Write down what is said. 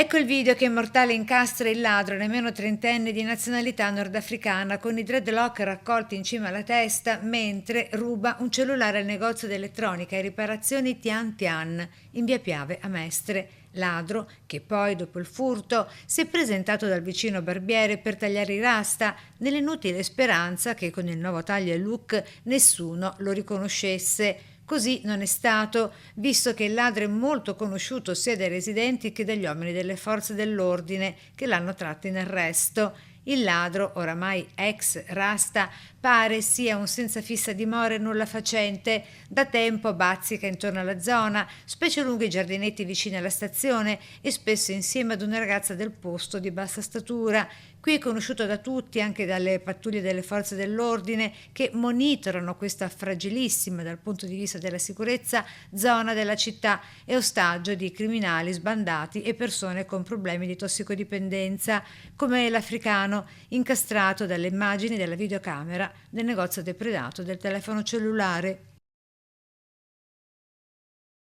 Ecco il video che immortale incastra il ladro, nemmeno trentenne di nazionalità nordafricana, con i dreadlock raccolti in cima alla testa, mentre ruba un cellulare al negozio di elettronica e riparazioni Tian Tian in via Piave a Mestre. Ladro che poi, dopo il furto, si è presentato dal vicino barbiere per tagliare i rasta, nell'inutile speranza che con il nuovo taglio e look nessuno lo riconoscesse. Così non è stato, visto che il ladro è molto conosciuto sia dai residenti che dagli uomini delle forze dell'ordine che l'hanno tratto in arresto. Il ladro, oramai ex Rasta, pare sia un senza fissa dimora e nulla facente. Da tempo bazzica intorno alla zona, specie lungo i giardinetti vicini alla stazione e spesso insieme ad una ragazza del posto di bassa statura. Qui è conosciuto da tutti, anche dalle pattuglie delle forze dell'ordine che monitorano questa fragilissima dal punto di vista della sicurezza zona della città e ostaggio di criminali sbandati e persone con problemi di tossicodipendenza, come l'africano incastrato dalle immagini della videocamera del negozio depredato del telefono cellulare.